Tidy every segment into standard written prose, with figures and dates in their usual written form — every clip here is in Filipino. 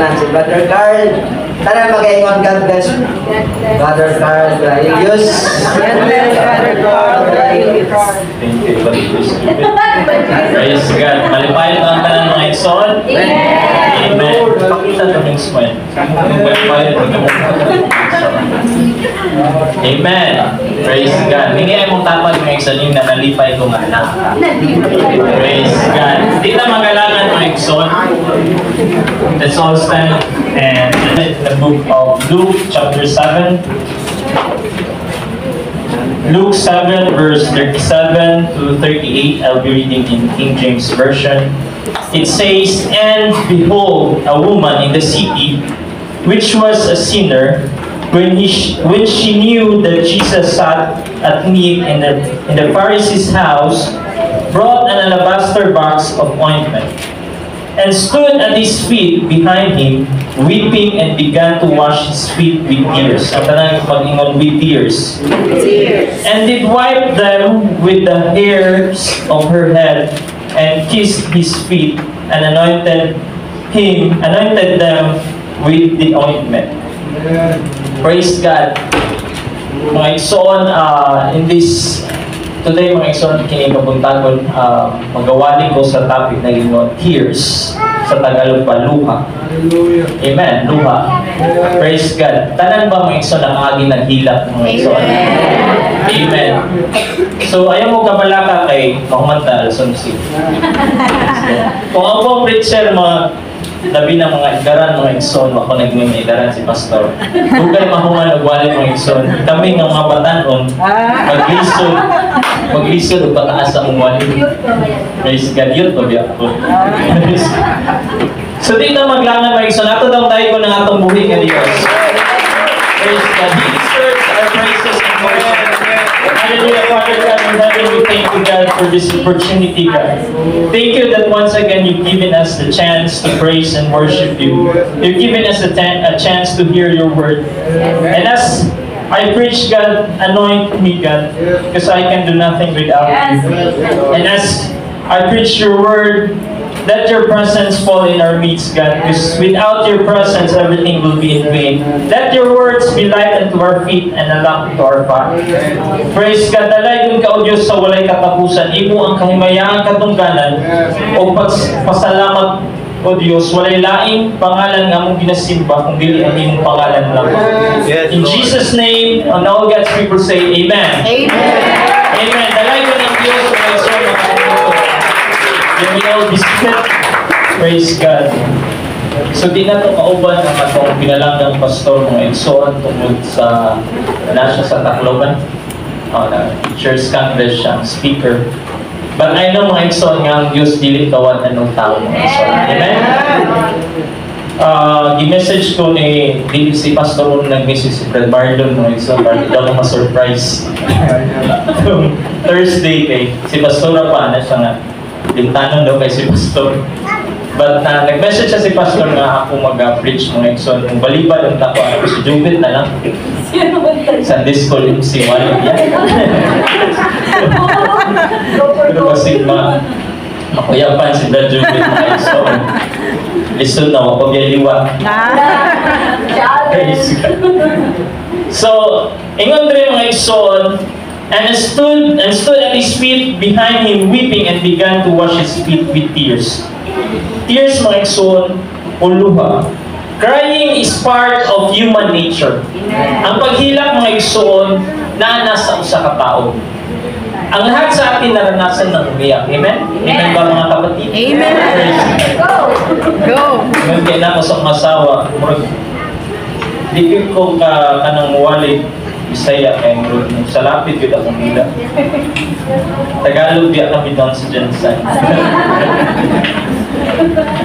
Si Brother Carl, tara mag-ingon, God bless Brother Carl Religious. God bless Brother Carl Religious. Thank you, praise God. Malipayan ang tanan mga igsoon. Amen. Pakita ito ng smile. Amen. Praise God. Hindi mong tapad mga igsoon na nalipay kong anak. Praise God. Di na magalangan mga igsoon. Let's all stand and the book of Luke chapter 7. Luke 7 verse 37 to 38. I'll be reading in King James Version. It says, "And behold, a woman in the city, which was a sinner, when she knew that Jesus sat at meat in the Pharisee's house, brought an alabaster box of ointment, and stood at his feet behind him, weeping, and began to wash his feet with tears." Ang tanang pag-ingon, with tears. "And did wipe them with the hairs of her head, and kissed his feet, and anointed them with the ointment." Praise God. Mga igsoon, in this today, mga igsoon, kinikapuntagon, magawali ko sa topic na ginoo, tears. Sa Tagalog pa, luha. Amen, luha. Praise God. Tanan ba mga igsoon ang agi naghilak mga igsoon? Amen. So, ayaw mo kabalaka kay Mahumantal, Sumsi. Kung ako po preacher, mga labi ng mga igaran, mga igsoon, ako nagmimay igaran si Pastor. Dugay mahuman, nagwali mga igsoon. Kami ng mga batanon, maglisod o pataas ang wali. Praise God, yun to biya ako. So dito maglangan mga igsoon, ato daw tayo ko ng atong buhay nga Diyos. Praise God, He deserves our praises and worship. Hallelujah, Father God in heaven, we thank you, God, for this opportunity, God. Thank you that once again you've given us the chance to praise and worship you. You've given us a chance to hear your word. And as I preach, God, anoint me, God, because I can do nothing without you. And as I preach your word, let your presence fall in our midst, God, because without your presence, everything will be in vain. Let your words be light unto our feet and a lamp to our path. Praise God, dalaygon ka, O Diyos, sa walay katapusan. Imo ang kahimayang katungganan o pasalamat, O Diyos, walay laing pangalan nga mong ginasimba kung dili ang imong pangalan lang. In Jesus' name, and all God's people say, Amen. Amen. Amen. Dalaygon ang Diyos sa mga igsoon. You may all be seated. Praise God. So di na ito kauban ang atong pinalanggang pastor ng igsoon tungkol sa nasa sa Tacloban. Teachers Congress siyang speaker. But I know mga igsoon nga ang Diyos dili kawan anong tao mga igsoon. Amen? Gi-message ko ni si pastor nag-message si Fred Bardon mga igsoon para daw na ma-surprise. Thursday kay si pastora pa na siya nga bintanon daw kay si pastor. But nag-message siya si pastor nga ako mag-preach mga igsoon. Kung balibad ang tako, ako si Jubit na lang. Sunday school yung si Wally yan. Pero kasi makuyapan si Brad Jubit mga igsoon. Listen na, wapag yan liwa. So, ingon rin mga igsoon, and stood at his feet behind him, weeping, and began to wash his feet with tears. Tears, mga igsoon, o luha. Crying is part of human nature. Ang paghilak, mga igsoon, nasa usa ka tao. Ang lahat sa atin naranasan ng umiyak. Amen? Amen ba mga kapatid? Amen. Go! Ngayon kaya na ako sa masawa. Di ko kanang muwali. Bisaya kay sa lapit yun akong hila. Tagalog di kami doon sa Jensen.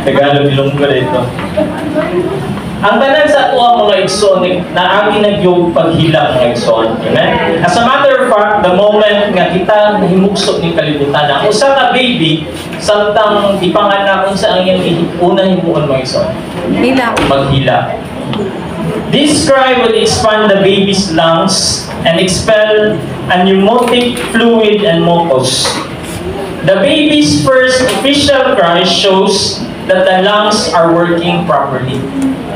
Tagalog ilonggo dito. Ang tanan sa ato ang mga igsoon na agi nagyog paghila mga igsoon. Amen? As a matter of fact, the moment nga kita himugso ni kalibutan na usa ka baby samtang ipanganak kung sa ang iyang unang himuon mga igsoon. Maghila. This cry would expand the baby's lungs and expel a pneumatic fluid and mucus. The baby's first official cry shows that the lungs are working properly.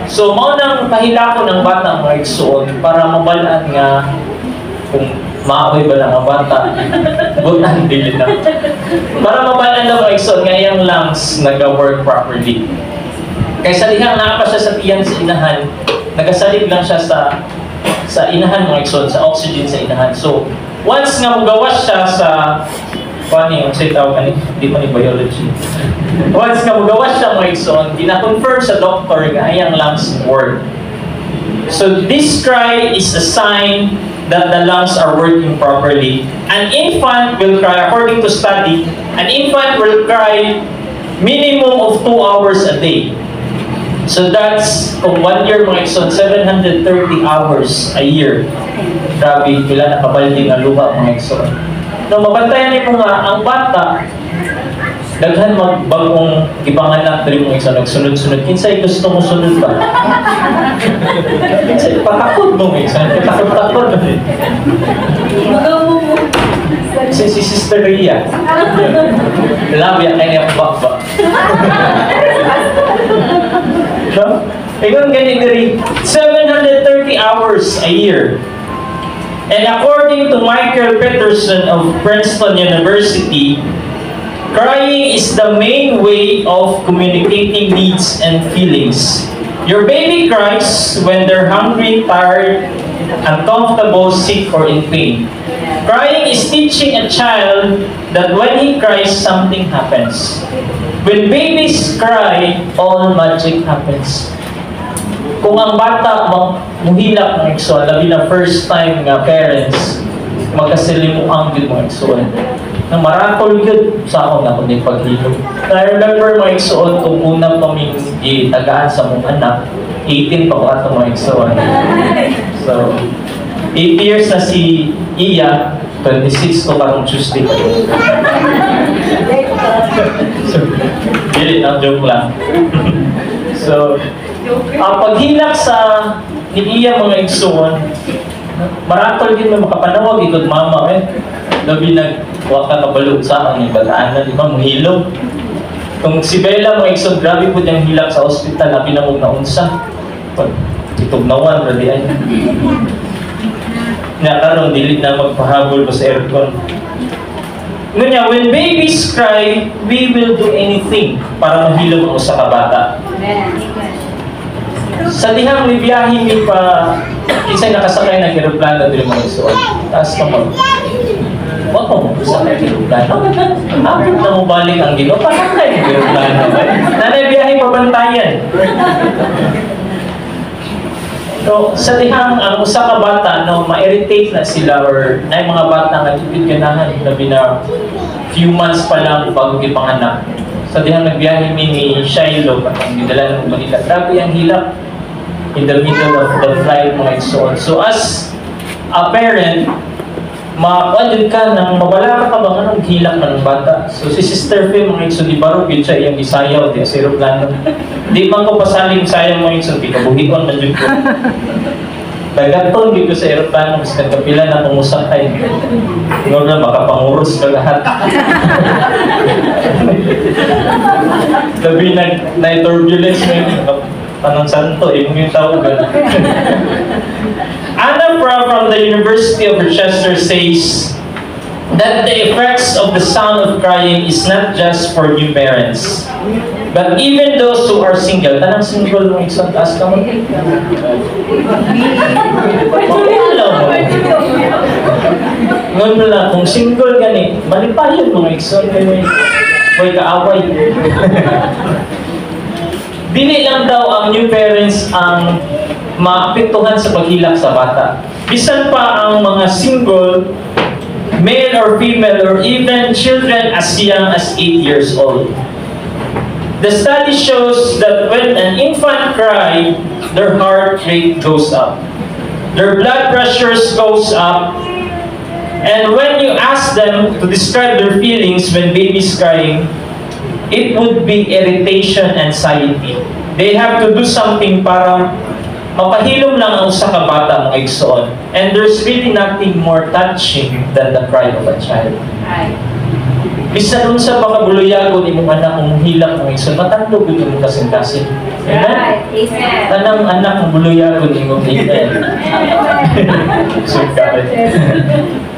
So, mao nang pahilako ng bata mga igsoon para mabalaan nga kung maaoy ba lang ang bata, butan dili na. Para mabalaan na mga igsoon nga yung lungs nag-work properly. Kaysa dihang nakapa siya sa tiyan sa inahan, nagasalig lang siya sa inahan mga igsoon, sa oxygen sa inahan. So, once nga magawas siya sa funny, ang say tawag ni, di pa ni biology. Once nga magawas siya mga igsoon, gina-confirm sa doctor nga ayang lungs work. So, this cry is a sign that the lungs are working properly. An infant will cry, according to study, an infant will cry minimum of 2 hours a day. So that's, kung 1 year mga igsoon, 730 hours a year. Grabe, pila nakabaldi nga luha mga igsoon. No, mabantayan niyo nga, ang bata, daghan magbagong ipanganak diri mga igsoon, nagsunod-sunod. Kinsay gusto mo sunod ba? Kinsay patakod mo mga igsoon, patakod-takod. Si Sister Rhea. Love yan, kaya niya bakba. No? Ikaw ganyan diri, 730 hours a year. And according to Michael Peterson of Princeton University, crying is the main way of communicating needs and feelings. Your baby cries when they're hungry, tired, uncomfortable, sick, or in pain. Crying is teaching a child that when he cries, something happens. When babies cry, all magic happens. Kung ang bata muhilak ng igsoon, labi na first time nga parents, magkasilimuang din mga igsoon. Nang marakol yun sa akong na kundi paghilog. I remember mga igsoon, kung unang kaming itagaan sa mong anak, 18 pa ko ato mga igsoon. So, 8 years na si Iya, 26 to parang Tuesday pa yun. So, hindi, joke lang. So, ang paghilak sa ni Iya mga igsoon, maratol din may makapanawag, ikot mama labi nagwak ka kabalog sa akin, bataan na, di ba, mahilog. Kung si Bella mga igsoon, grabe po niyang hilak sa ospital na pinamog na unsa. Itugnawan, radian. Nakaroon, dilit na magpahabol pa sa aircon. Ngunya, when babies cry, we will do anything para mahilog ang usa ka bata. Sa dihang may biyahe mi pa, isa'y nakasakay ng aeroplano din mga igsoon. Taas ka mag... Wag mo sakay ng aeroplano. Bakit na mo balik ang Ginoo? Pasakay ng aeroplano. Nanay biyahe pabantayan. So, sa dihang ang usa ka bata, no, ma-irritate na sila or na mga bata nga tupid ganahan, labi na few months pa lang bago gipanganak. Sa dihang nagbiyahe mi ni Shiloh, ang gidala ng Manila, grabe ang hilak in the middle of the flight mga igsoon. So, as a parent, makakuan ka nang mawala ka ba nga ng hilak ng bata. So, si Sister Faye mga igsoon, di baro yun siya iyang isayaw, di sa aeroplano. Di man ko pasaling sayang mga igsoon, di kabuhiwan na dyan ko. Nagaton dito sa aeroplano, mas nagkapila na pumusakay. Ngayon na, makapanguros ka lahat. Sabi na turbulence mo yun, panang santo, yung tawagan. Anna from the University of Rochester says that the effects of the sound of crying is not just for new parents, but even those who are single. Tanang single mo isang taas ka mo. Ngayon mo lang, kung single gani, malipayan mga ikson kayo may kaaway. Dili lang daw ang new parents ang maapektuhan sa paghilak sa bata. Bisan pa ang mga single, male or female, or even children as young as 8 years old. The study shows that when an infant cries, their heart rate goes up. Their blood pressures goes up. And when you ask them to describe their feelings when baby's crying, it would be irritation, anxiety. They have to do something para mapahilom lang ang usa ka bata mga igsoon. And there's really nothing more touching than the cry of a child. Bisan unsa pa kabuluyagon imong anak mong hilak mo igsoon, matandog gyud imong kasing-kasing. Amen. Tanang anak mong buluyagon imong hilak. So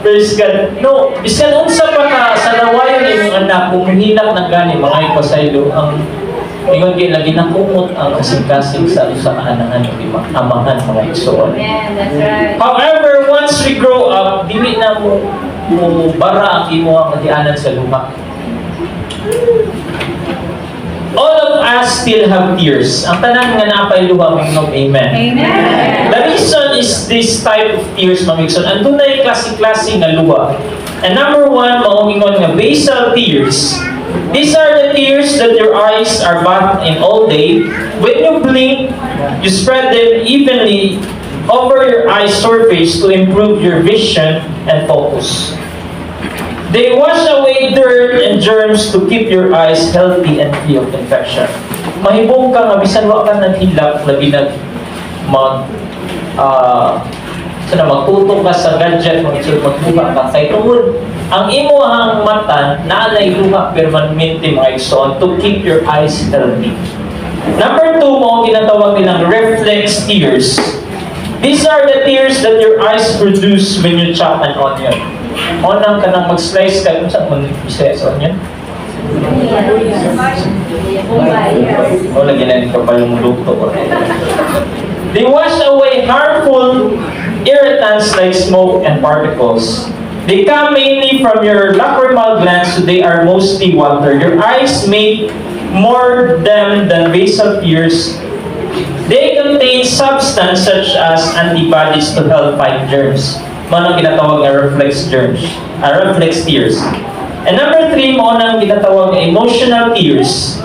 praise God. No, bisan unsa pa ka sa lawayon imong anak kung hilak na gani mga ipasaylo ang ingon kay lagi na kumot ang kasing-kasing sa usa ka anahan o amahan mga igsoon. However, once we grow up, dili na mo bara ang imo ang matianan sa luha. All of us still have tears. Ang tanan nga napay luha, mga amen. Amen. The reason is this type of tears, mga igsoon. Ang tunay klase-klase nga luha. And number one, maungingon nga basal tears. These are the tears that your eyes are bathed in all day. When you blink, you spread them evenly over your eye surface to improve your vision and focus. They wash away dirt and germs to keep your eyes healthy and free of infection. Mahibong ka nga, bisan wa ka naghilak, labi nag magtutok ka sa gadget, magbuka ka. Kaya tungod, ang imuhang mata, naanay luha permanente mga igsoon to keep your eyes healthy. Number two mo, ginatawag nilang reflex tears. These are the tears that your eyes produce when you chop an onion. Onang ka nang mag-slice ka, kung saan mo slice onion? O, lagyan ka pa yung luto. They wash away harmful irritants like smoke and particles. They come mainly from your lacrimal glands, so they are mostly water. Your eyes make more them than basal tears. They contain substance such as antibodies to help fight germs. Manang ginatawag na reflex tears. And number three, mo nang ginatawag na emotional tears.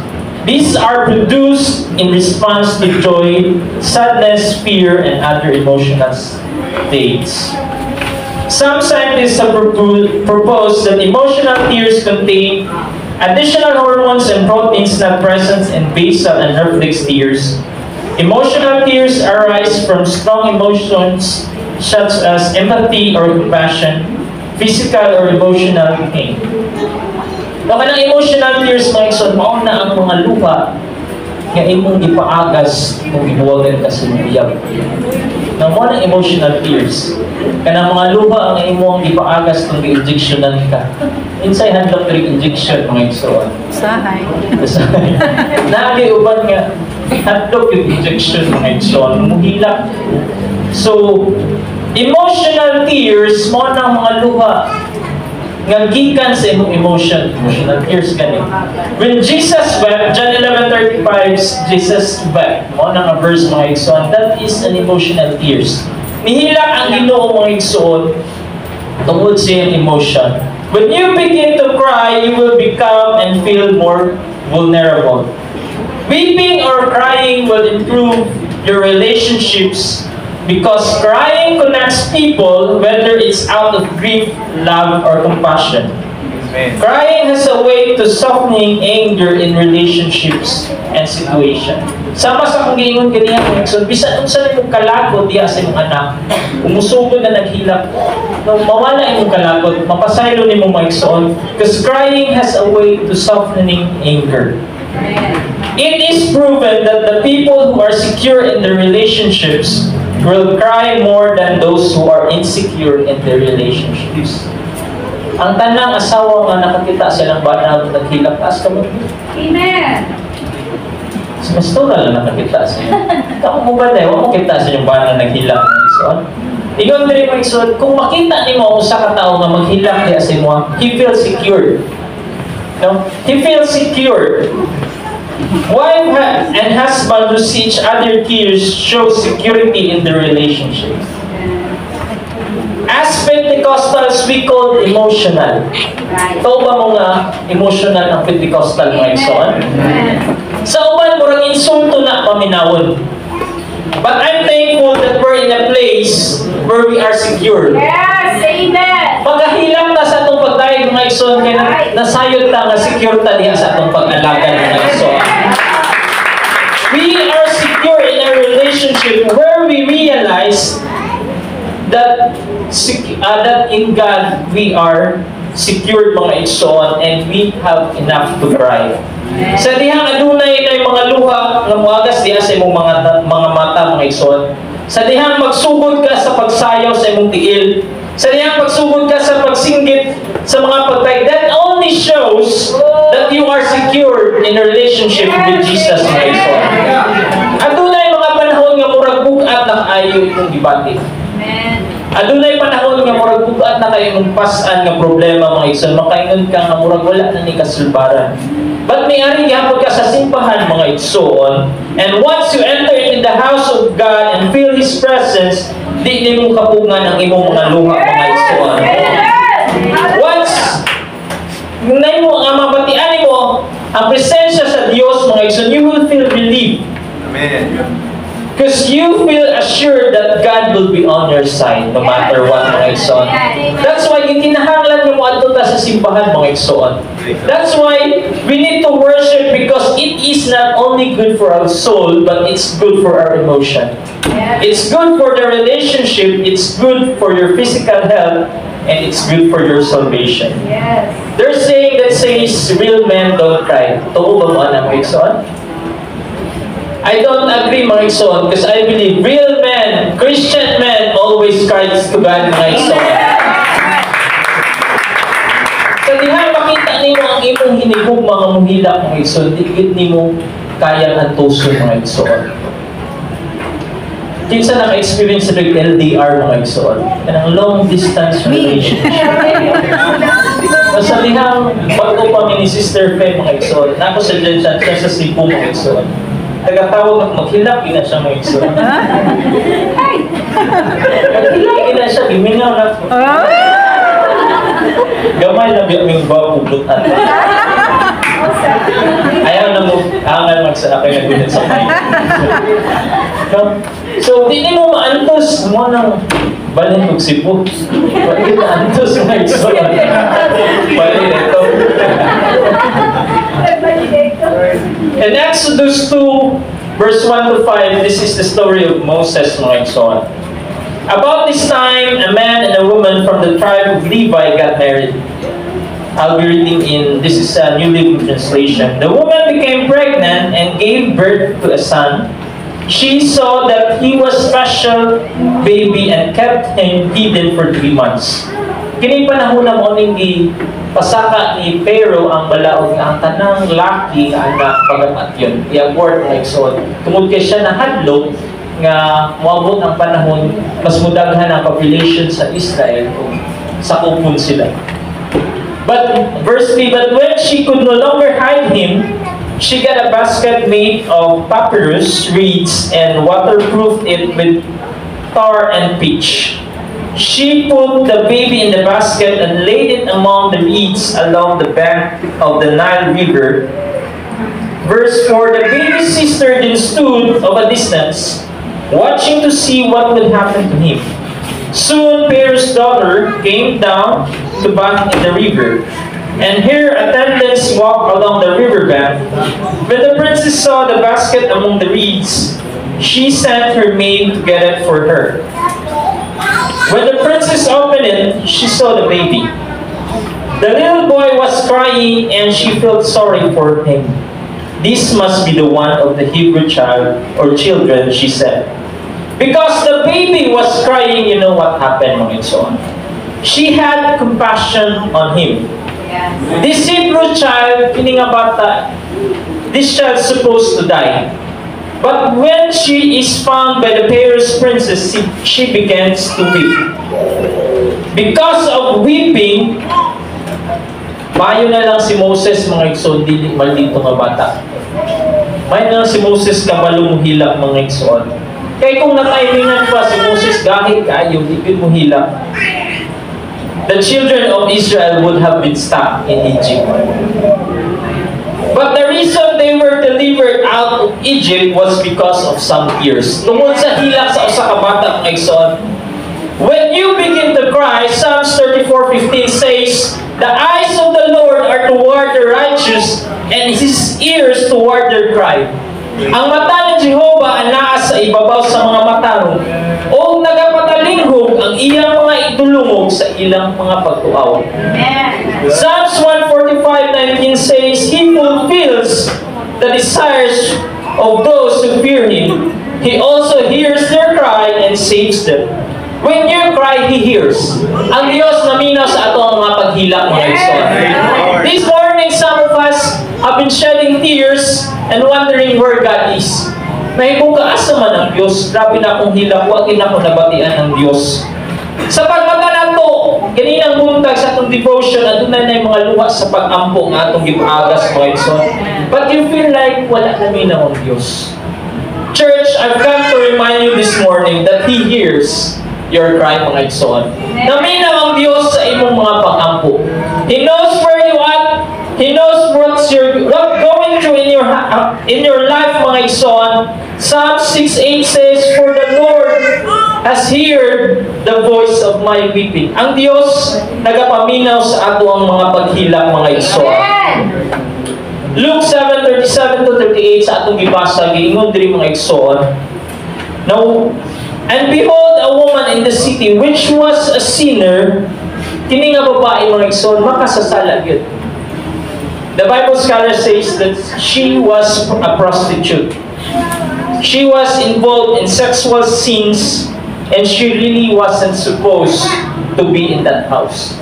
These are produced in response to joy, sadness, fear, and other emotional states. Some scientists have proposed that emotional tears contain additional hormones and proteins not present in basal and reflex tears. Emotional tears arise from strong emotions such as empathy or compassion, physical or emotional pain. No, kanang emotional tears, mga igsoon, mauna ang mga luha nga imong ipaagas kung ibuwagan ka sa iyab. Na mo ng emotional tears. Kanang mga luha ang imong ipaagas kung i-injectionan ka. Insay handle injection, mga igsoon. Sahay. Nagi uban nga handle yung injection, mga igsoon. Muhilak. So, emotional tears, mo ng mga luha nga gikan sa imong emotional tears gani. When Jesus wept, John 11:35, Jesus wept. Mo na nga verse mga igsoon, that is an emotional tears. Nihilak ang Ginoo mga igsoon tungod sa iyang emotion. When you begin to cry, you will become and feel more vulnerable. Weeping or crying will improve your relationships because crying connects people, whether it's out of grief, love, or compassion. Amen. Crying has a way to softening anger in relationships and situation. Sama sa kong giingon kaniya, so bisan unsa nimong kalakot diha sa imong anak, umusugod na naghilak, no, mawala imong kalakot, mapasaylo nimo maigsoon, because crying has a way to softening anger. It is proven that the people who are secure in their relationships will cry more than those who are insecure in their relationships. Ang tanang asawa nga nakakita silang bana ng naghilak, taas ka mo. Amen. Mas tural na nakakita siya. Kung mo ba tayo, wala mo kita sa yung bana naghilak ng igsoon. Iyon din mo igsoon, kung makita ni mo sa katao nga maghilak niya sa mo, he feels secure. No? He feels secure. Wife and husband who see each other tears show security in their relationship. As Pentecostals, we call emotional. Ito ba mga emotional ang Pentecostal mga igsoon? Sa uban, murang insulto na paminawon. But I'm thankful that we're in a place where we are secure. Yes, amen. Pagkahilang na sa itong pagdayag mga igsoon, kaya nasayod na nga secure ta diha sa itong pag-alagan mga igsoon. We are secure in a relationship where we realize that in God we are secured mga igsoon, and we have enough to cry. Sa dihang adunay na mga luha nga moagas diha sa imong mga mata mga igsoon. Sa dihang magsugod ka sa pagsayaw sa imong tiil. Sa dihang pagsugod ka sa pagsinggit sa mga pagtay. That only shows that you are secured in a relationship with Jesus mga igsoon. Adunay mga panahon nga murag bugat na kaayo itong debate. Adunay panahon nga murag bugat na kayo mong pasan nga problema mga igsoon. Makaingon ka nga murag wala na ni kasulbaran. But may ari gyapon ka sa simbahan mga igsoon, and once you enter in the house of God and feel His presence, di nimo kapungan ang imong mga luha mga igsoon. Once nimo nga mabatian mo ang presensya sa Dios mga igsoon, you will feel relief. Amen. Because you feel assured that God will be on your side no matter what mga igsoon. That's why yung kinahanglan mo adto ta sa simbahan mga igsoon. That's why we need to worship, because it is not only good for our soul, but it's good for our emotion. It's good for the relationship, it's good for your physical health, and it's good for your salvation. There's saying that says real men don't cry. Tuo ba mo ana mga igsoon? I don't agree mga igsoon, because I believe real men, Christian men, always cries to God mga igsoon. Sa diha makita nimo ang imong hinigog mga muhilak mga igsoon, di nimo kayang antuso mga igsoon. Kinsa naka-experience sa LDR mga igsoon? Kanang long distance relationship. Sa dihang bago pa ni Sister Fe mga igsoon, nako sa dyan siya sa Cebu mga igsoon. Tagatawag at maghilak, ina siya mga igsoon. Maghilak, ina siya, gimingaw na po. Gamay na biyak ming babubutan. Ayaw na mo, angal magsalakay na gunit sa may. So, di mo maantos mo ng balin kong Cebu. Bakit maantos mga igsoon? Balin ito. In Exodus 2, verse 1 to 5, this is the story of Moses mga igsoon. About this time, a man and a woman from the tribe of Levi got married. I'll be reading this is a New Living Translation. The woman became pregnant and gave birth to a son. She saw that he was special baby and kept him hidden for 3 months. Kini panahon na mo ning pasaka ni Pharaoh ang balaod nga ang tanang laki nga anak pagamatyon. I-abort like so. Tungod kay siya nahadlok nga moabot ang panahon mas mudaghan ang population sa Israel kung sakupon sila. But verse 3, but when she could no longer hide him, she got a basket made of papyrus reeds and waterproofed it with tar and pitch. She put the baby in the basket and laid it among the reeds along the bank of the Nile River. Verse 4, the baby's sister then stood of a distance, watching to see what would happen to him. Soon Pharaoh's daughter came down to bath in the river, and her attendants walked along the riverbank. When the princess saw the basket among the reeds, she sent her maid to get it for her. When the princess opened it, she saw the baby. The little boy was crying, and she felt sorry for him. This must be the one of the Hebrew child or children, she said. Because the baby was crying, you know what happened mga igsoon. She had compassion on him. This Hebrew child, kining nga bata, this child supposed to die. But when she is found by the Pharaoh's princess, she begins to weep. Because of weeping, mayo na lang si Moses mga igsoon, dili maldito nga bata. Mayo na lang si Moses kabalong hilak mga igsoon. Kaya kung natimingan pa si Moses gahit kayo, di mo hilak, the children of Israel would have been stuck in Egypt. But the reason they were delivered out of Egypt was because of some tears. Tungod sa hilak sa usa ka bata mga igsoon. When you begin to cry, Psalms 34:15 says, the eyes of the Lord are toward the righteous, and His ears toward their cry. Ang mata ni Jehovah anaa sa ibabaw sa mga matarong, o nagapatalingkog ang iyang mga itulungog sa ilang mga pagtuaw. Amen. Psalms 145:19 says, He fulfills the desires of those who fear Him. He also hears their cry and saves them. When you cry, He hears. Ang Diyos naminaw sa ato ang mga paghilak, mga igsoon. This morning, some of us have been shedding tears and wondering where God is. May bukaasa man ang Diyos. Grabe na akong hilak, huwag na ako nabatian ng Diyos. Sa pagmata nato, ganinang buntag sa atong devotion, at na yung mga luha sa pag-ampo ng atong gipagas, mga igsoon. But you feel like wala na minaw ang Diyos. Church, I've come to remind you this morning that He hears your cry, mga igsoon. Naminaw ang Diyos sa imong mga pag-ampo. He knows where you at. He knows what's going through in your life, mga igsoon. Psalm 6:8 says, For the Lord has heard the voice of my weeping. Ang Diyos nagapaminaw sa ato ang mga paghilak, mga igsoon. Luke 7:37-38 sa atong gibasa, giingon diri mga igsoon. Now, and behold, a woman in the city which was a sinner, kini nga babae, mga igsoon, makasasala yun. The Bible scholar says that she was a prostitute. She was involved in sexual sins and she really wasn't supposed to be in that house.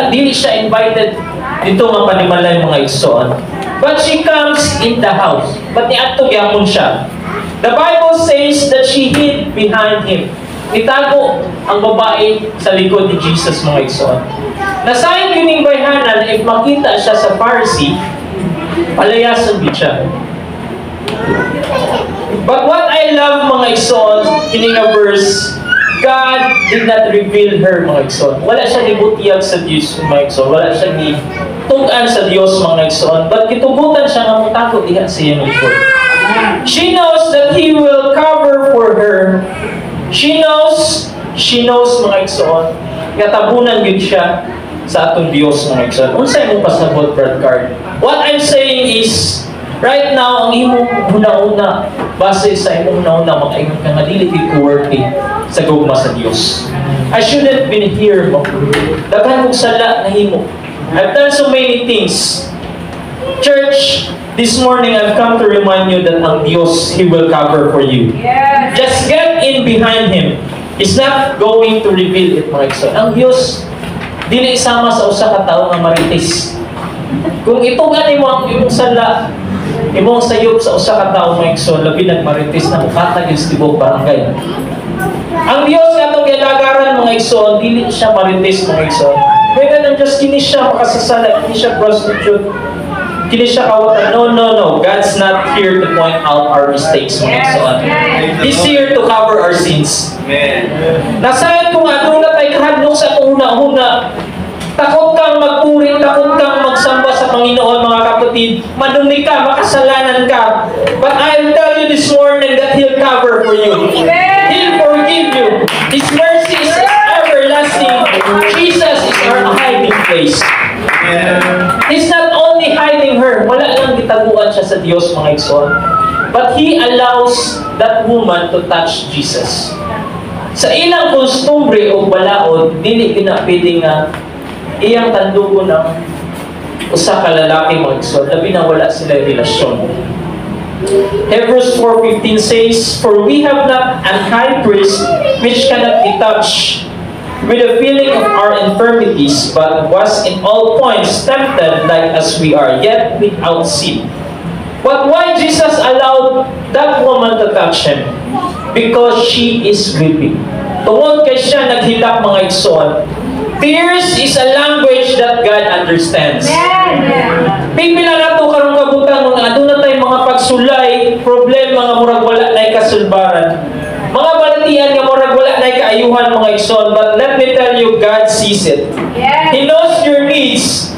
Dili siya invited dito nga panimalay, mga igsoon. But she comes in the house. But niadto gyapon siya. The Bible says that she hid behind him. Itago ang babae sa likod ni Jesus, mga igsoon. Nasayang kining bayhanan, if makita siya sa Pharisee, palayasan din siya. But what I love, mga igsoon, kining nga verse, God did not reveal her, mga igsoon. Wala siya gibutiyag sa Diyos, mga igsoon. Wala siya gitugan sa Diyos, mga igsoon. But gitugutan siya nga mutago diha sa iyang likod. She knows that He will cover for her. She knows, mga igsoon, nga tabunan yun siya sa atong Diyos, mga igsoon. Unsay imong pasabot, Brad Card? What I'm saying is, right now, ang imong una-una, base sa imong una-una, makaingon ka nga dili ko working sa gugma sa Diyos. I shouldn't been here, mo. Daghan kong sala na himo. I've done so many things. Church, this morning I've come to remind you that ang Diyos, He will cover for you. Yes. Just get in behind Him. He's not going to reveal it, mga igsoon. Ang Diyos, dili sama sa usa ka tawo nga marites. Kung itugan mo ang imong sala, imong sayop sa usa ka tawo, mga igsoon, labi nagmarites na mukhatag yung tibok barangay. Ang Diyos atong gidagaran, mga igsoon, dili siya marites, mga igsoon. Kaya nang Diyos, kini siya makasasala, kini siya prostitute, kini siya kawatan. No. God's not here to point out our mistakes, mga igsoon. He's here to cover our sins. Nasayan ko nga, doon na tayo kahadlong sa una-una. Takot kang magpuri, takot kang magsamba sa Panginoon, mga kapatid. Madumi ka, makasalanan ka. But I'll tell you this morning that He'll cover for you. He'll forgive you. His mercy is everlasting. Jesus is our hiding place. He's not only hiding her, wala lang gitaguan siya sa Diyos, mga igsoon. But He allows that woman to touch Jesus. Sa ilang kostumbre o balaod, dili pinapili nga iyang tandugo ng usa ka lalaki, mga igsoon. Labi na wala sila relasyon. Hebrews 4:15 says, For we have not an high priest which cannot be touched with the feeling of our infirmities, but was in all points tempted like as we are, yet without sin. But why Jesus allowed that woman to touch Him? Because she is weeping. Tungod kay siya naghilak, mga igsoon. Tears is a language that God understands. Pipila na ito karong kabutan nung aduna tay mga pagsulay, problema nga murag wala na kasulbaran. Mga balatian nga murag wala na kaayuhan, mga igsoon. But let me tell you, God sees it. He knows your needs.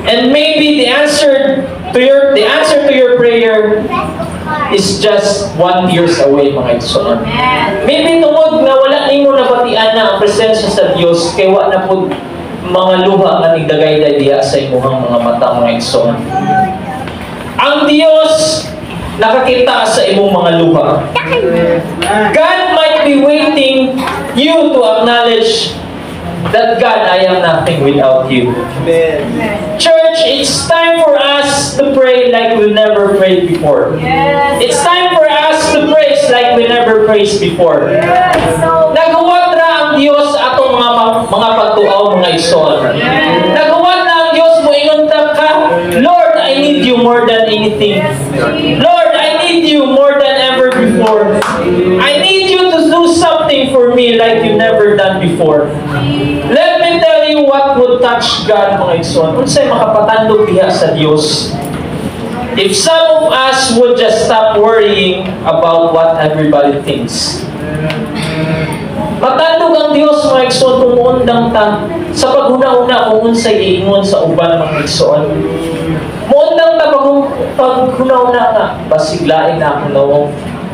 And maybe the answer to your prayer is just 1 year away, mga igsoon. Maybe tungod na wala nimo nabatian na ang presensya sa Dios, kay wa na pud mga luha nga nigdagayday diha sa imong mga mata, mga igsoon. Ang Dios nakakita sa imong mga luha. God might be waiting you to acknowledge that God, I am nothing without you. Church, it's time for us to pray like we never prayed before. Yes. It's time for us to praise like we never praised before. Yes. So, Nagawad ra ang Dios atong mga pagtuaw, mga igsoon. Nagawad na ang Dios mo ingon ta ka, Lord, I need you more than anything. Lord, I need you more than ever before. I need you to do something for me like you never done before. Let me tell you what would touch God, mga igsoon. Unsay makapatandog diha sa Dios. If some of us would just stop worrying about what everybody thinks. Patandog ang Dios, mga igsoon, kung muundang ta sa paghuna-una kung unsay iingon sa uban, mga igsoon. Muundang ta paghuna-una nga, basiglain na ako nawong.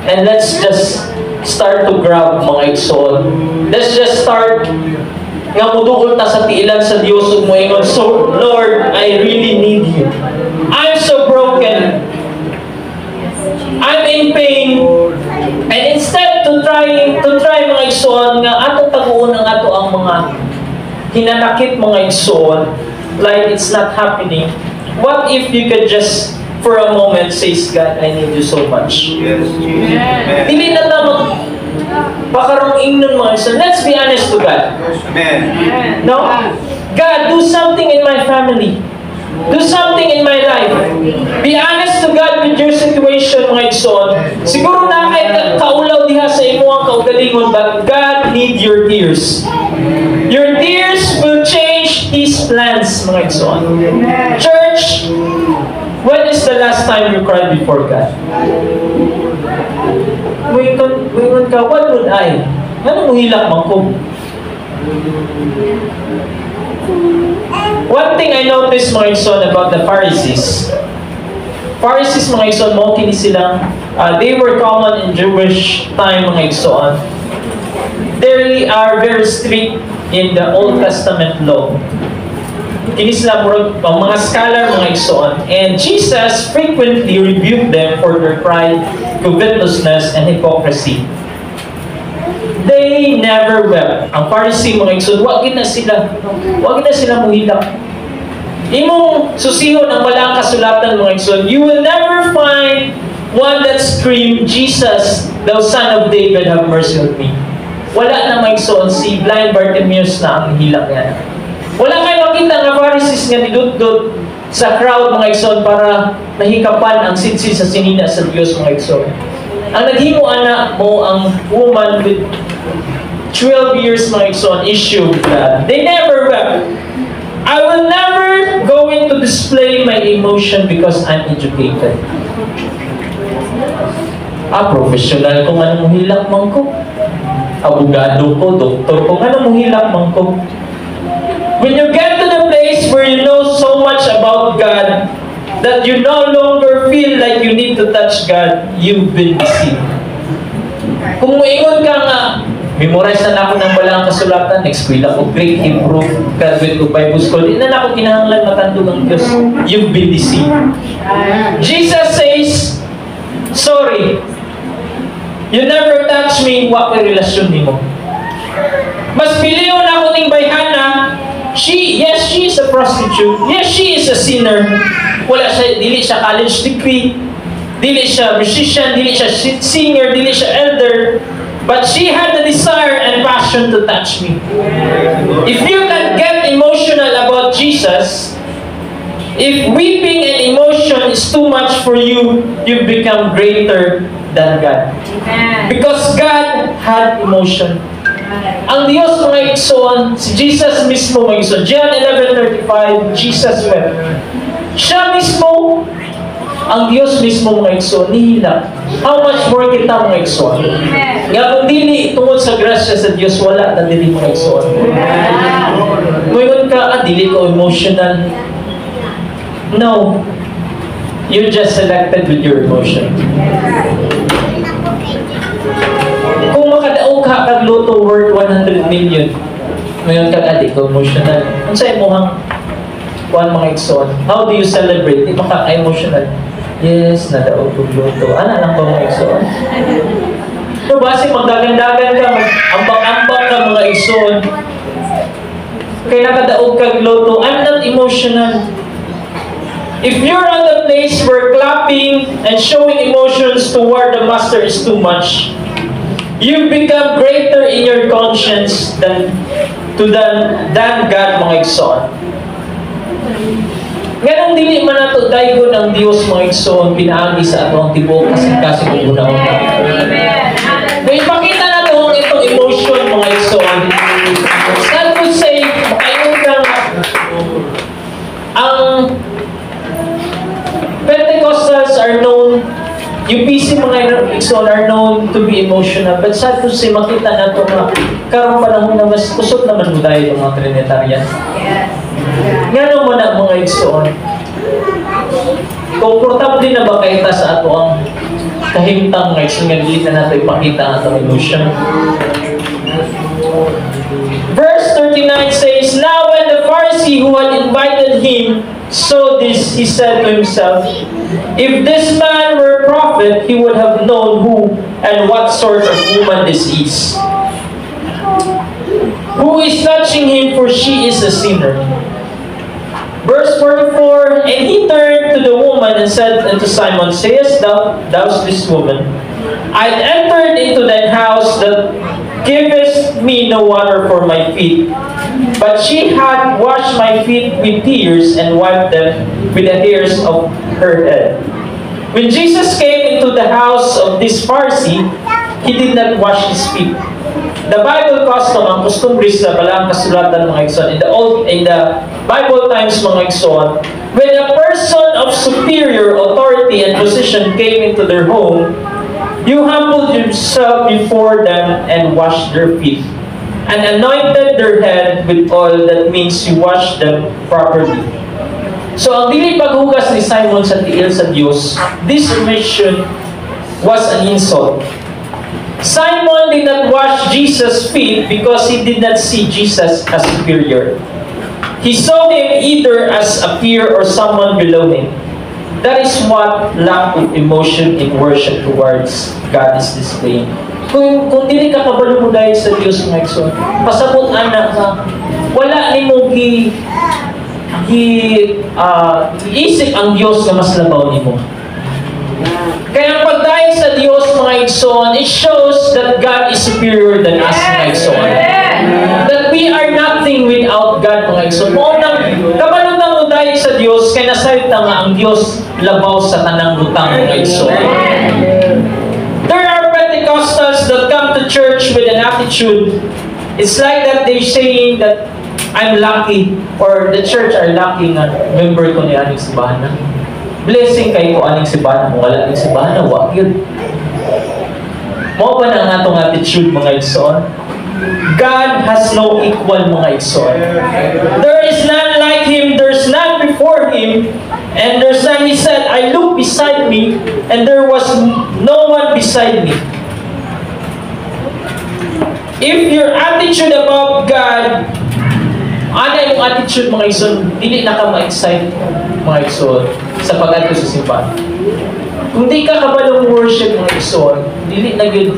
And let's just start to grab, mga igsoon. Let's just start nga muduol ta sa tiilan sa Dios ug moingon, so Lord, I really need you. I'm so broken. I'm in pain. And instead to try mga igsoon nga atong taguon ang ato ang mga hinanakit, mga igsoon, like it's not happening. What if you could just for a moment says, God, I need you so much. Dili na tama pakarong ingnon, mga igsoon. Let's be honest to God. Amen. No? God, do something in my family. Do something in my life. Be honest to God with your situation, mga igsoon. Siguro na kay kaulaw diha sa imuang kaugalingon, but God need your tears. Your tears will change His plans, mga igsoon. Church, when is the last time you cried before God? Wingon ka, what would I? Ano mo hilak man ko? One thing I noticed, mga igsoon, about the Pharisees, mga igsoon, mo kini silang, they were common in Jewish time, mga igsoon. They are very strict in the Old Testament law. Kini sila mga scholar, mga igsoon, and Jesus frequently rebuked them for their pride, covetousness, and hypocrisy. They never wept. Ang Pharisee, mga igsoon, wag na sila muhilak. Imong susihon ang walang kasulatan, mga igsoon, you will never find one that screamed, Jesus, thou son of David, have mercy on me. Wala na, mga igsoon, si blind Bartimaeus na ang hilak niya. Wala kayo makita nga Pharisees nga nidudod sa crowd, mga igsoon, para nahikapan ang sinsi sa sinina sa Diyos, mga igsoon. Ang naghimo ana mo ang woman with 12 years, mga igsoon, issue of blood. They never wept. I will never going to display my emotion because I'm educated. Professional ko nga nang hilak man ko. Abogado ko, doktor ko nga nang hilak man ko. When you get to the place where you know so much about God that you no longer feel like you need to touch God, you've been deceived. Kung muingon ka nga, memorize na ako ng walang kasulatan, eskwela ko, great improve, graduate ko Bible school, di na ako kinahanglan matandog ang Diyos. You've been deceived. Jesus says, sorry, you never touch me, wa ko'y relasyon ni mo. Mas piliw na ako ning bayhana, she is a prostitute, yes, she is a sinner, dili siya college degree, dili siya musician, dili siya singer, dili siya elder, but she had the desire and passion to touch me. If you can get emotional about Jesus, if weeping and emotion is too much for you, you become greater than God. Because God had emotion. Ang Diyos, mga igsoon, si Jesus mismo, mga igsoon, John 11:35, Jesus wept. Siya mismo, ang Diyos mismo, mga igsoon, nihilak. How much more kita, mga igsoon? Nga kung dili tungod sa grasya sa Diyos, wala na dili, mga igsoon. Ngayon ka, dili ko emotional. No. You're just selected with your emotion. Kung makadaog ka kagluto worth 100 million, ngayon ka adik ko emotional. Ang sa'yo mo hang mga igsoon, how do you celebrate? Di maka-emotional. Yes, nadaog ko luto. Ano lang ko mga igsoon? So, basi magdagandagan ka, ambak-ambak ka, mga igsoon. kay nakadaog kag loto, I'm not emotional. If you're on the place where clapping and showing emotions toward the master is too much, you become greater in your conscience than God, mga igsoon. Ganang dili man nato daygon ang Dios, mga igsoon, pinaagi sa atong tibuok kasi kung una. Kung ipakita nato itong emotion, mga igsoon, sad to say, makaingon ka ang Pentecostals are known, UPC mga igsoon are known to be emotional, but sad to say, makita nato nga karong panahon na mas kusot naman mo dahil yung mga Trinitarian. Nga naman ang mga igsoon. Komportable din na ba kayo sa ato ang kahimtang nga igsoon nga dili na nato ipakita ang atong emotion. Verse 39 says, "Now when the Pharisee who had invited him saw this, he said to himself, if this man were a prophet, he would have known who and what sort of woman this is, who is touching him, for she is a sinner." Verse 44, "And he turned to the woman and said unto Simon, Sayest thou's this woman, I entered into thine house that givest me no water for my feet, but she had washed my feet with tears and wiped them with the hairs of her head." When Jesus came into the house of this Pharisee, he did not wash his feet. The Bible custom, ang customary sa balang kasulatan, mga igsoon, in the Bible times, mga igsoon, when a person of superior authority and position came into their home, you humbled yourself before them and washed their feet, and anointed their head with oil. That means you wash them properly. So, ang dili paghugas ni Simon sa tiil sa Diyos, this mission was an insult. Simon did not wash Jesus' feet because he did not see Jesus as superior. He saw him either as a peer or someone below him. That is what lack of emotion in worship towards God is displaying. Kung dili ka kabalo mo dahil sa Diyos, mga igsoon, pasabot anak na wala ni mo isip ang Diyos na mas labaw ni mo. Kaya pagdahil sa Diyos, mga igsoon, it shows that God is superior than us, mga igsoon. That we are nothing without God, mga igsoon. Kabalo na mo dahil sa Diyos, kaya nasalita nga ang Diyos labaw sa tanang lutang, mga igsoon. There are Pentecostals that come to church with an attitude. It's like that they're saying that I'm lucky, or the church are lucky nga member ko ni aning simbahan. Blessing kayo ko aning simbahan, kung wala aning simbahan, wag yun. Mao ba na nga itong attitude, mga igsoon? God has no equal, mga igsoon. There is none like Him, there's none before Him, and there's none. He said, I looked beside me, and there was no one beside me. If your attitude about God, ano yung attitude, mga igsoon, hindi na ka ma-excite, mga igsoon, sa pag-ato sa simbahan. Kung di ka kabalong worship, mga igsoon, dili na yun,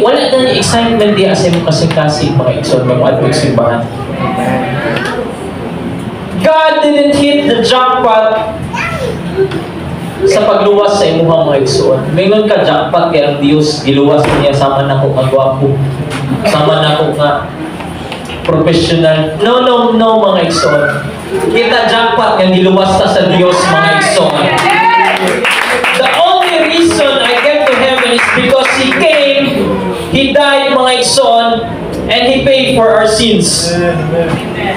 wala na yung excitement di asa mo kasing-kasing, mga igsoon, mag-ato sa simbahan. God didn't hit the jackpot sa pagluwas sa imuhang, mga igsoon. Mayroon ka jackpot kaya ang Diyos, giluwas niya, sama na ko magwapo, sama na ko nga professional. No, mga igsoon. Kita jackpot nga niluwas ta sa Diyos, mga igsoon. The only reason I get to heaven is because He came, He died, mga igsoon, and He paid for our sins.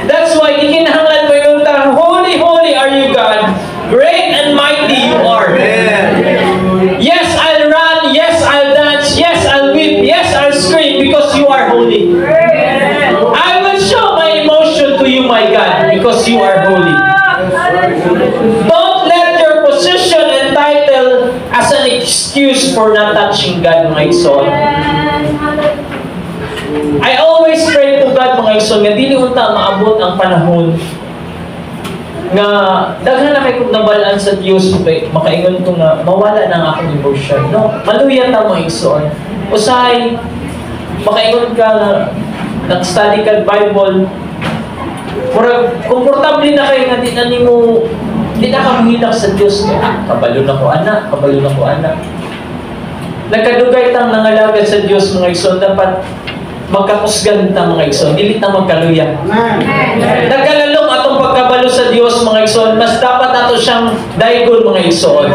That's why ikinahanglan mo yung holy, holy are you, God. Great and mighty you are. Yes, I'll run. Yes, I'll dance. Yes, I'll weep. Yes, I'll scream because you are holy. I will show my emotion to you, my God, because you are holy. Don't let your position and title as an excuse for not touching God, mga igsoon. I always pray to God, mga igsoon, nga dili unta maabot ang panahon nga daghan na kay kung nabalaan sa Dios, makaingon ko nga mawala na ang akong emotion. No, maluya ta, mga igsoon. Usahay makaingon ka nga nag-study ka Bible, Murag, komportable na kayo nga, di na ka muhinak sa Diyos. Kabalo na ko, anak. Kabalo na ko, anak. Nagkadugay tang nangalagad sa Diyos, mga igsoon, dapat magkakusgan ta, mga igsoon, dili ta magkaluya. Nagkalalong atong pagkabalo sa Diyos, mga igsoon, mas dapat ato siyang daigon, mga igsoon.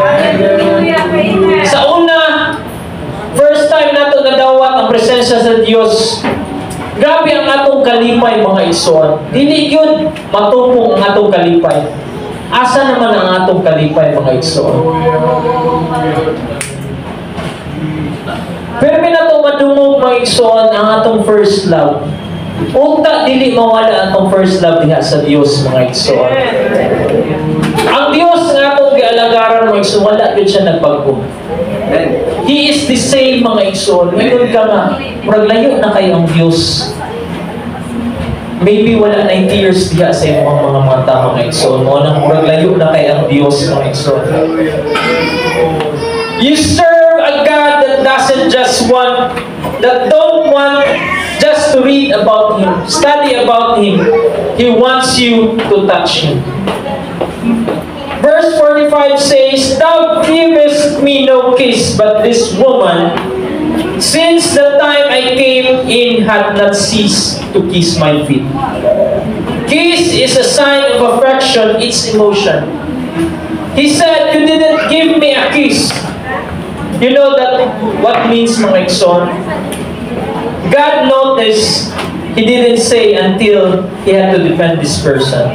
Sa una, first time nato nadawat ang presensya sa Diyos, grabe ang atong kalipay, mga igsoon. Dili yun matupong ang atong kalipay. Asa naman ang atong kalipay, mga igsoon? Pero minato madungog, mga igsoon, ang atong first love. Unta dili mawala atong first love diha sa Dios, mga igsoon. Ang Dios nga atong gialagaran, mga igsoon, wala gyud siya nagbago. He is the same, mga igsoon. Ngayon ka nga, murag layo na kayo ang Dios. Maybe wala 90 years diha sa imong mga mata, mga igsoon. Mo nang murag layo na kay ang Dios, mga igsoon. You serve a God that don't want just to read about Him, study about Him. He wants you to touch Him. Verse 45 says, Thou givest me no kiss, but this woman, since the time I came in, had not ceased to kiss my feet. Kiss is a sign of affection, it's emotion. He said, You didn't give me a kiss. You know that what means, mga igsoon? God noticed, He didn't say until He had to defend this person.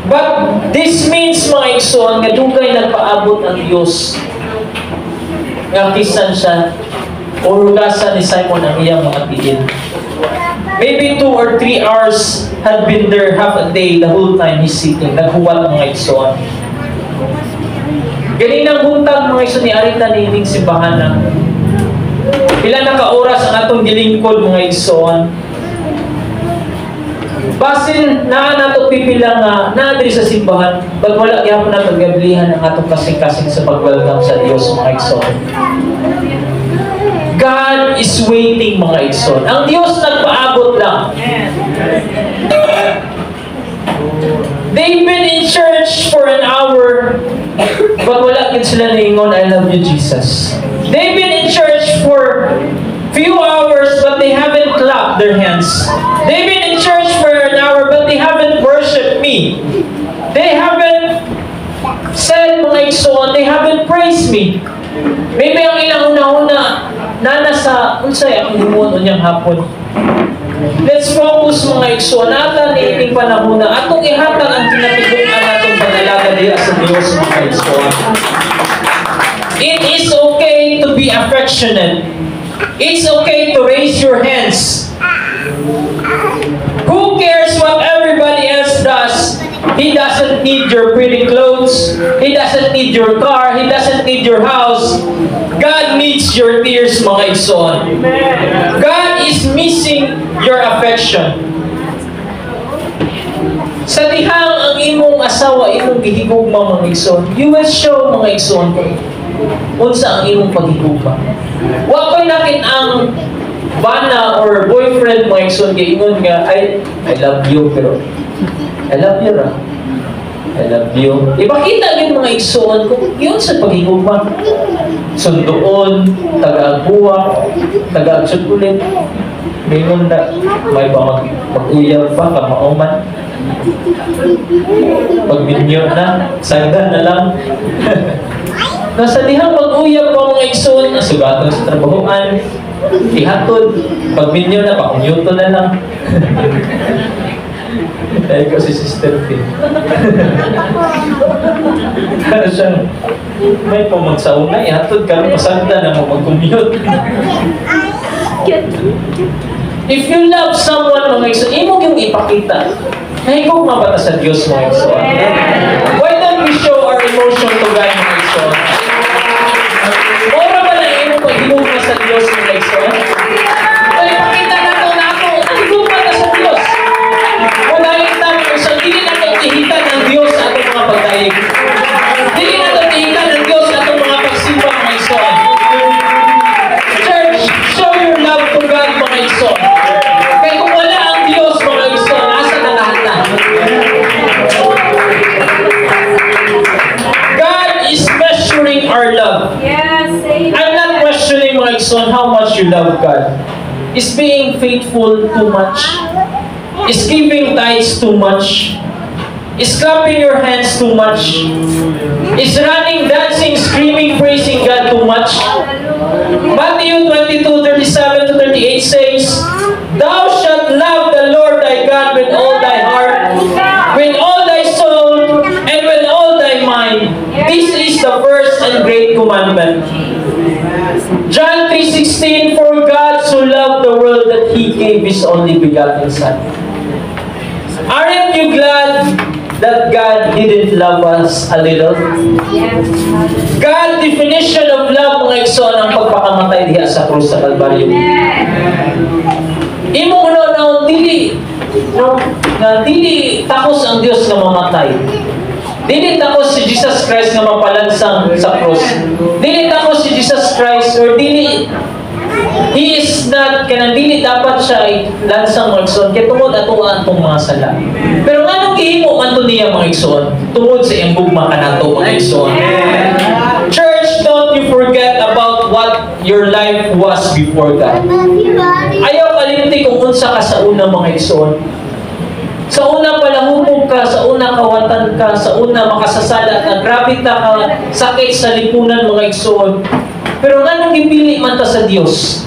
But this means, mga igsoon, nga dugay nagpaabot ang Diyos. Nga kisan siya, o hugasan ni Simon ang iyang mga tiil. Maybe 2 or 3 hours had been there, half a day, the whole time he's sitting. Naghuwat, mga igsoon. Ganinang buntag, mga igsoon, ni Arita niining simbahan na. Ilan na ka-oras ang atong gilingkod, mga igsoon. Basin na nato pipila nga naadiri sa simbahan, pag wala gyapon na paggablihan ang atong kasing-kasing sa pag-welcome sa Dios, mga igsoon. God is waiting, mga igsoon. Ang Dios nagpaabot lang. They've been in church for an hour, but wala gid sila ningon, I love you, Jesus. They've been in church for few hours, but they haven't clapped their hands. They've been in church for an hour, but they haven't worshipped me. They haven't said, mga igsoon, they haven't praised me. Maybe ang ilang una-una, nana sa, unsay ang himuon unyang hapon. Let's focus, mga igsoon, nata niining panahon na atong ihatag ang tinatiguan natong panalaga diya sa Diyos, mga igsoon. It is okay to be affectionate. It's okay to raise your hands. Who cares what everybody else does? He doesn't need your pretty clothes. He doesn't need your car. He doesn't need your house. God needs your tears, mga igsoon. God is missing your affection. Sa dihang ang imong asawa, imong gihigugma, mga igsoon, you will show, mga igsoon, unsa ang imong paghigugma. Wa ko'y nakin ang bana or boyfriend, mga igsoon, giingon nga, I love you, pero I love you, ra. I love you. Ipakita yun, mga igsoon, kung yun sa paghigugma. Sundoon, taga-agbuwak, taga-agsukulit. Ngayon na, may mag-uyab pa, kamauman. Pag-minyo na, sagda na lang. Nasa dihang mag-uyab pa, mga igsoon, nasugatan sa trabahoan, ihatod, pag-minyo na, pakunyuto na lang. Dahil ko si Sister P. Kaya siyang may pamagsauna, ihatod ka rin pasagda na mo mag-commute. If you love someone, mga igsoon, imong yung ipakita. Nahigog mabata sa Diyos, mga igsoon. Why don't we show our emotion to God, mga igsoon? Mora ba na imong paghigog na sa Diyos, mga igsoon? Kaya ipakita na ito na ako, nahigog na sa Diyos. Wala yung tayo, isang hindi na ito tihitan ng Diyos sa atong mga pagdaig. Hindi na ito tihitan ng Diyos sa atong mga pagsimba, mga igsoon. Church, show your love to God, mga igsoon. Kaya kung wala ang igsoon, how much you love God? Is being faithful too much? Is giving tithes too much? Is clapping your hands too much? Is running, dancing, screaming, praising God too much? Matthew 22:37-38 says, Thou shalt love the Lord thy God with all thy heart, with all thy soul, and with all thy mind. This is the first and great commandment. John 3:16, For God so loved the world that He gave His only begotten Son. Aren't you glad that God didn't love us a little? God's definition of love, mga igsoon, ang pagpakamatay diha sa krus sa Kalbaryo. Imo na dili takos ang Dios nga mamatay. Dili takos si Jesus Christ nga mapalansang sa krus. Dili takos si Jesus Christ, or dili He is not, kanang dili dapat siya lansang mga igsoon, kaya tungod atuan itong mga sala. Pero nga nung gihimo man to niya mga igsoon, tungod sa embugma ka na to mga igsoon. Church, don't you forget about what your life was before God. Ayaw kalimti kung unsa ka sa una mga igsoon. Sa una palahubog ka, sa una kawatan ka, sa una makasasala at nagrabita ka, sakit sa lipunan mga igsoon. Pero nga nung ipili man ta sa Dios.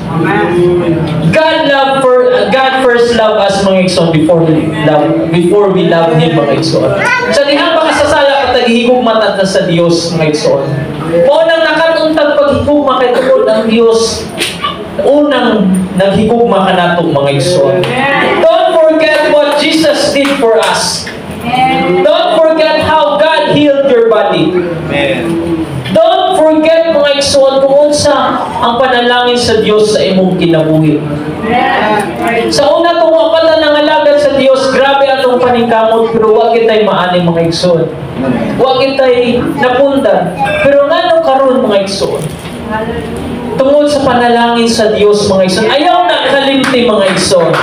God first loved us mga igsoon before we love Him mga igsoon. Sa dihang makasasala at naghihigugma ta sa Dios mga igsoon. Unang nakatuntag paghigugma kay tungod ang Dios. Unang naghigugma ka natong mga igsoon. Don't forget what Jesus did for us. Don't forget how God healed your body. Don't forget mga igsoon kung unsa ang panalangin sa Dios sa imong kinabuhi. Sa una tungo ka na nangalagad sa Dios, grabe atong paningkamot, pero wa kitay maani mga igsoon. Wa kitay napunda. Pero ngano karon mga igsoon? Tungod sa panalangin sa Dios mga igsoon, ayaw na kalimti mga igsoon.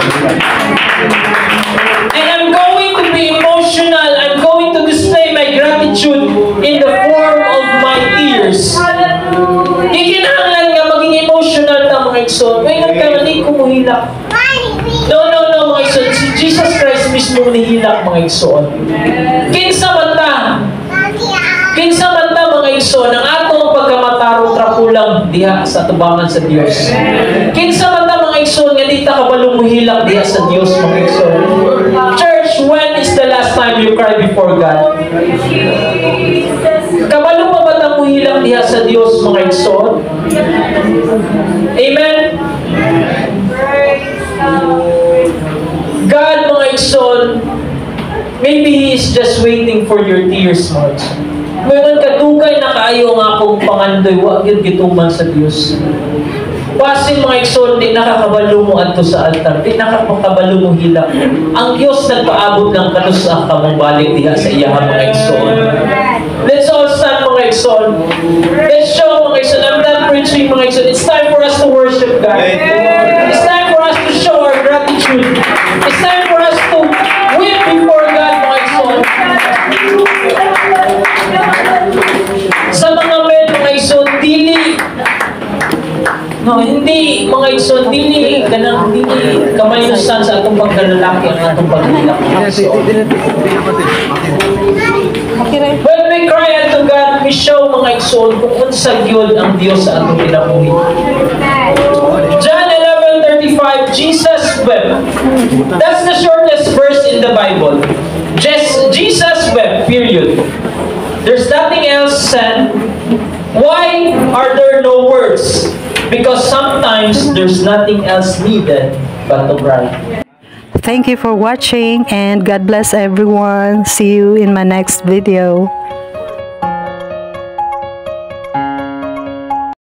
And I'm going to be emotional. I'm going to display my gratitude in the form of my tears. Ikinahanglan nga maging emotional ta mga igsoon. Ngayon ka hindi ko muhilak. No, mga igsoon. Si Jesus Christ mismo nihilak mga igsoon. Kinsa man ta mga igsoon, ang atong pagkamataro trapulang diha sa tubangan sa Dios. Kinsa man ta mga igsoon nga di ta kabalo muhilak diha sa Dios mga igsoon. Church, when is the last time you cried before God? Kabalo pa ba ta muhilak diha sa Dios mga igsoon? Amen. God mga igsoon, maybe He is just waiting for your tears mga igsoon. Ngayon kadugay na kaayo nga akong pangandoy, wa gyud gituman sa Dios. Pasin mga igsoon, di nakakabalo mo adto sa altar, di nakakabalo mo hilak. Ang Dios nagpaabot ng kanusa ka mong balik diha sa iyaha mga igsoon. Let's all stand mga igsoon. Let's show mga igsoon. I'm not preaching mga igsoon. It's time for us to worship God. It's time for us to show our gratitude. It's time for us to weep before God mga igsoon. Sa mga men, mga igsoon, hindi mga igsoon, dili kamayusan sa atong pagkalalaki ang atong paghilak. When we cry unto God, we show mga igsoon kung unsa gyud ang Dios sa atong kinabuhi. John 11:35, Jesus wept. That's the shortest verse in the Bible. Jesus wept, period. There's nothing else said. Why are there no words? Because sometimes there's nothing else needed but to cry. Thank you for watching and God bless everyone. See you in my next video.